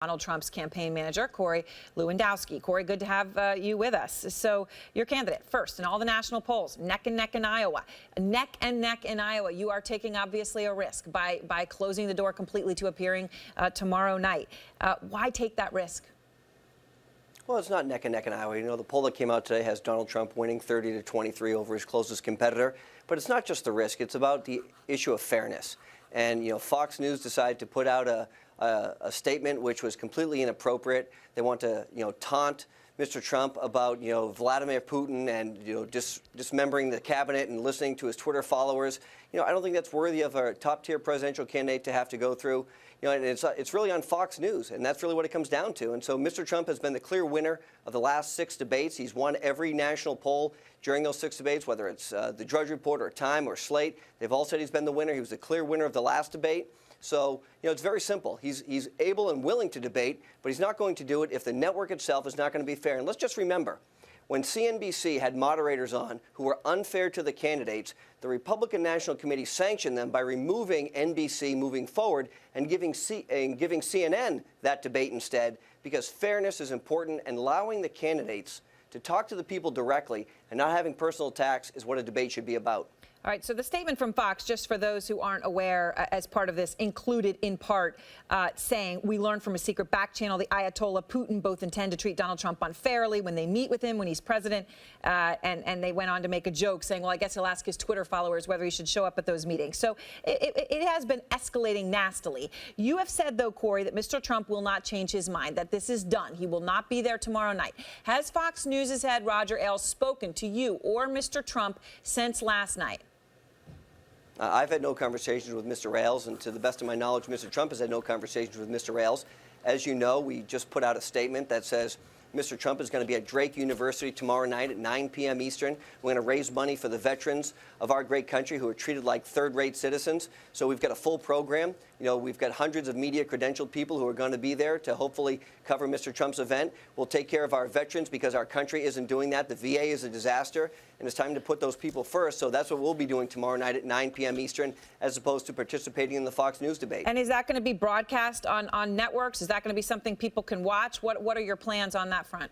Donald Trump's campaign manager, Corey Lewandowski. Corey, good to have you with us. So your candidate first in all the national polls, neck and neck in Iowa. Neck and neck in Iowa. You are taking obviously a risk by closing the door completely to appearing tomorrow night. Why take that risk? Well, it's not neck and neck in Iowa. You know, the poll that came out today has Donald Trump winning 30-23 over his closest competitor. But it's not just the risk. It's about the issue of fairness. And, you know, Fox News decided to put out a statement which was completely inappropriate. They want to, taunt Mr. Trump about, Vladimir Putin and, dismembering the cabinet and listening to his Twitter followers. I don't think that's worthy of a top-tier presidential candidate to have to go through. And it's really on Fox News, and that's really what it comes down to. And so Mr. Trump has been the clear winner of the last 6 debates. He's won every national poll during those 6 debates, whether it's the Drudge Report or Time or Slate. They've all said he's been the winner. He was the clear winner of the last debate. So, it's very simple. He's able and willing to debate, but he's not going to do it if the network itself is not going to be fair. And let's just remember, when CNBC had moderators on who were unfair to the candidates, the Republican National Committee sanctioned them by removing NBC moving forward and giving CNN that debate instead, because fairness is important, and allowing the candidates to talk to the people directly and not having personal attacks is what a debate should be about. All right, so the statement from Fox, just for those who aren't aware, as part of this, included in part saying, we learned from a secret back channel the Ayatollah Putin both intend to treat Donald Trump unfairly when they meet with him when he's president. And they went on to make a joke saying, well, I guess he'll ask his Twitter followers whether he should show up at those meetings. So it has been escalating nastily. You have said, though, Corey, that Mr. Trump will not change his mind, that this is done. He will not be there tomorrow night. Has Fox News' head Roger Ailes spoken to you or Mr. Trump since last night? I've had no conversations with Mr. Ailes, and to the best of my knowledge, Mr. Trump has had no conversations with Mr. Ailes. As you know, we just put out a statement that says Mr. Trump is going to be at Drake University tomorrow night at 9 p.m. Eastern. We're going to raise money for the veterans of our great country who are treated like third-rate citizens. So we've got a full program. We've got hundreds of media credentialed people who are going to be there to hopefully cover Mr. Trump's event. We'll take care of our veterans because our country isn't doing that. The VA is a disaster, and it's time to put those people first. So that's what we'll be doing tomorrow night at 9 p.m. Eastern, as opposed to participating in the Fox News debate. And is that going to be broadcast on networks? Is that going to be something people can watch? What are your plans on that front?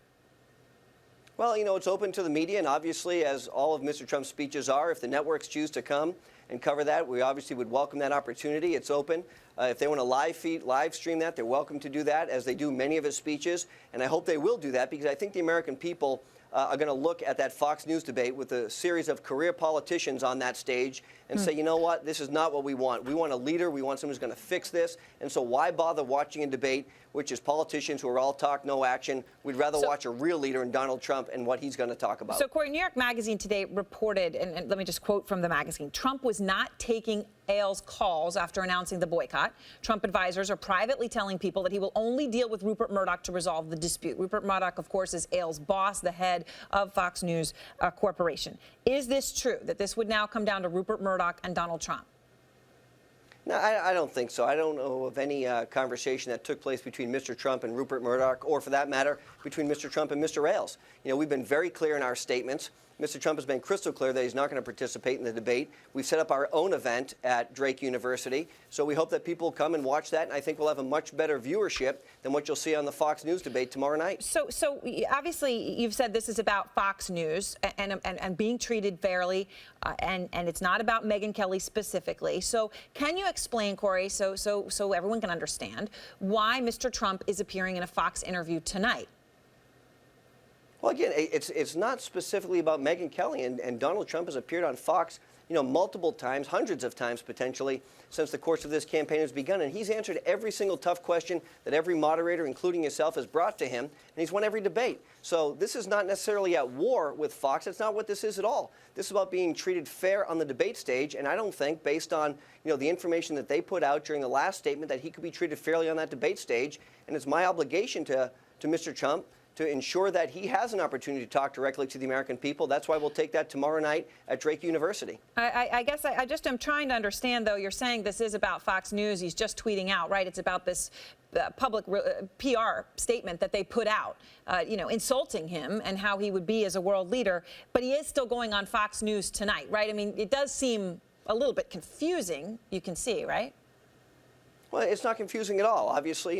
Well, it's open to the media, and obviously, as all of Mr. Trump's speeches are, if the networks choose to come and cover that, we obviously would welcome that opportunity. It's open. If they want to live stream that, they're welcome to do that, as they do many of his speeches. And I hope they will do that, because I think the American people are going to look at that Fox News debate with a series of career politicians on that stage and say, you know what, this is not what we want. We want a leader. We want someone who's going to fix this. And so why bother watching a debate, which is politicians who are all talk, no action? We'd rather watch a real leader in Donald Trump and what he's going to talk about. So, Corey, New York Magazine today reported, and let me just quote from the magazine, Trump was not taking Ailes' calls after announcing the boycott. Trump advisors are privately telling people that he will only deal with Rupert Murdoch to resolve the dispute. Rupert Murdoch, of course, is Ailes' boss, the head of Fox News Corporation. Is this true, that this would now come down to Rupert Murdoch and Donald Trump? No, I don't think so. I don't know of any conversation that took place between Mr. Trump and Rupert Murdoch, or for that matter, between Mr. Trump and Mr. Ailes. We've been very clear in our statements. Mr. Trump has been crystal clear that he's not going to participate in the debate. We've set up our own event at Drake University, so we hope that people come and watch that, and I think we'll have a much better viewership than what you'll see on the Fox News debate tomorrow night. So obviously you've said this is about Fox News and being treated fairly, and it's not about Megyn Kelly specifically. So can you explain, Corey, so everyone can understand, why Mr. Trump is appearing in a Fox interview tonight? Well, again, it's not specifically about Megyn Kelly, and Donald Trump has appeared on Fox, multiple times, hundreds of times potentially, since the course of this campaign has begun. And he's answered every single tough question that every moderator, including yourself, has brought to him, and he's won every debate. So this is not necessarily at war with Fox. That's not what this is at all. This is about being treated fair on the debate stage, and I don't think, based on the information that they put out during the last statement, that he could be treated fairly on that debate stage. And it's my obligation to Mr. Trump to ensure that he has an opportunity to talk directly to the American people. That's why we'll take that tomorrow night at Drake University. I guess I just am trying to understand, though. You're saying this is about Fox News. He's just tweeting out, right? It's about this public PR statement that they put out, insulting him and how he would be as a world leader. But he is still going on Fox News tonight, right? I mean, it does seem a little bit confusing, you can see, right? Well, it's not confusing at all. Obviously,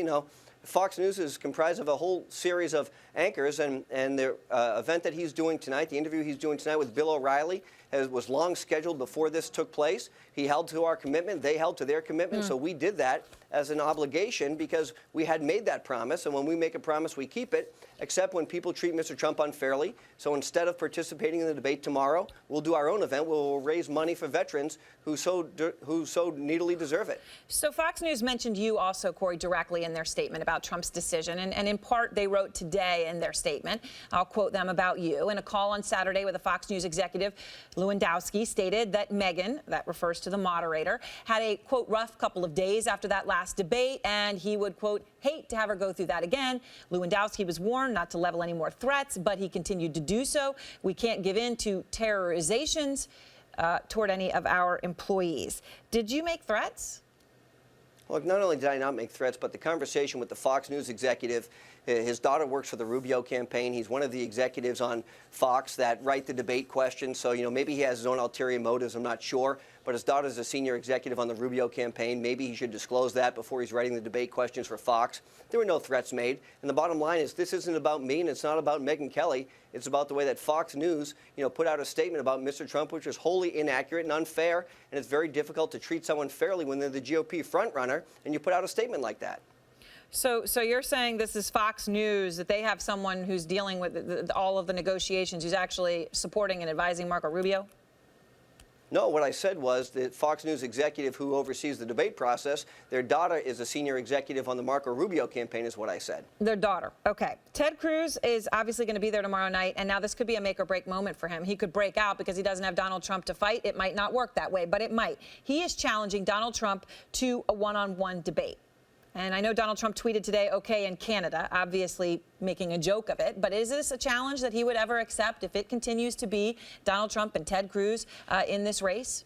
Fox News is comprised of a whole series of anchors, and the event that he's doing tonight, the interview he's doing tonight with Bill O'Reilly, was long scheduled before this took place. He held to our commitment. They held to their commitment. So we did that as an obligation because we had made that promise. And when we make a promise, we keep it, except when people treat Mr. Trump unfairly. So instead of participating in the debate tomorrow, we'll do our own event. We'll raise money for veterans who so needily deserve it. So Fox News mentioned you also, Corey, directly in their statement about Trump's decision. And in part, they wrote today in their statement, I'll quote them about you. In a call on Saturday with a Fox News executive, Lewandowski stated that Megyn, that refers to the moderator, had a, quote, rough couple of days after that last debate, and he would, quote, hate to have her go through that again. Lewandowski was warned not to level any more threats, but he continued to do so. We can't give in to terrorizations toward any of our employees. Did you make threats? Look, not only did I not make threats, but the conversation with the Fox News executive, his daughter works for the Rubio campaign. He's one of the executives on Fox that write the debate questions. So, maybe he has his own ulterior motives. I'm not sure. But his daughter's a senior executive on the Rubio campaign. Maybe he should disclose that before he's writing the debate questions for Fox. There were no threats made. And the bottom line is this isn't about me and it's not about Megyn Kelly. It's about the way that Fox News, put out a statement about Mr. Trump, which was wholly inaccurate and unfair. And it's very difficult to treat someone fairly when they're the GOP frontrunner and you put out a statement like that. So you're saying this is Fox News, that they have someone who's dealing with all of the negotiations, who's actually supporting and advising Marco Rubio? No, what I said was that Fox News executive who oversees the debate process, their daughter is a senior executive on the Marco Rubio campaign, is what I said. Their daughter. Okay. Ted Cruz is obviously going to be there tomorrow night, and now this could be a make or break moment for him. He could break out because he doesn't have Donald Trump to fight. It might not work that way, but it might. He is challenging Donald Trump to a one-on-one debate. And I know Donald Trump tweeted today, okay, in Canada, obviously making a joke of it. But is this a challenge that he would ever accept if it continues to be Donald Trump and Ted Cruz in this race?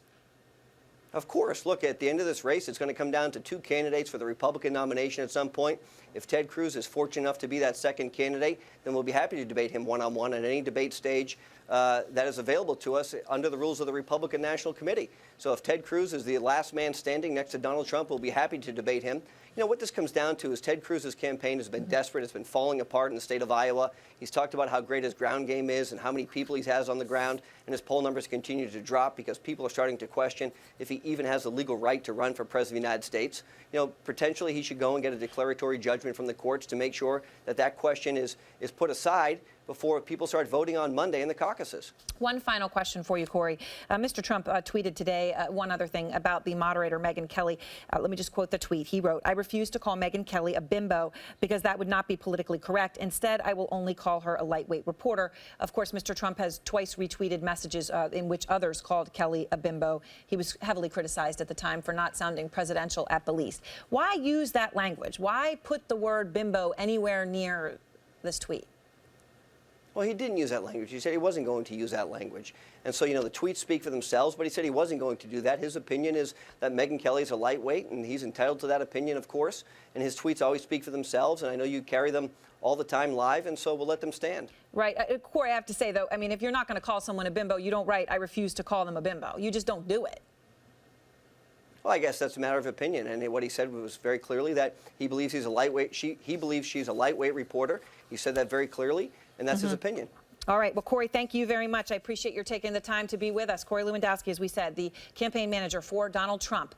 Of course. Look, at the end of this race, it's going to come down to two candidates for the Republican nomination at some point. If Ted Cruz is fortunate enough to be that second candidate, then we'll be happy to debate him one-on-one at any debate stage that is available to us under the rules of the Republican National Committee. So if Ted Cruz is the last man standing next to Donald Trump, we'll be happy to debate him. What this comes down to is Ted Cruz's campaign has been desperate. It's been falling apart in the state of Iowa. He's talked about how great his ground game is and how many people he has on the ground, and his poll numbers continue to drop because people are starting to question if he even has the legal right to run for president of the United States. Potentially he should go and get a declaratory judgment from the courts to make sure that that question is put aside before people start voting on Monday in the caucuses. One final question for you, Corey. Mr. Trump tweeted today one other thing about the moderator, Megyn Kelly. Let me just quote the tweet. He wrote, "I refuse to call Megyn Kelly a bimbo because that would not be politically correct. Instead, I will only call her a lightweight reporter." Of course, Mr. Trump has twice retweeted messages in which others called Kelly a bimbo. He was heavily criticized at the time for not sounding presidential at the least. Why use that language? Why put the word bimbo anywhere near this tweet? Well, he didn't use that language. He said he wasn't going to use that language. And so, the tweets speak for themselves, but he said he wasn't going to do that. His opinion is that Megyn Kelly is a lightweight, and he's entitled to that opinion, of course. And his tweets always speak for themselves, and I know you carry them all the time live, and so we'll let them stand. Right. Corey, I have to say, though, if you're not going to call someone a bimbo, you don't write, "I refuse to call them a bimbo." You just don't do it. Well, I guess that's a matter of opinion, and what he said was very clearly that he believes he's a lightweight. He believes she's a lightweight reporter. He said that very clearly, and that's his opinion. All right. Well, Corey, thank you very much. I appreciate your taking the time to be with us. Corey Lewandowski, as we said, the campaign manager for Donald Trump.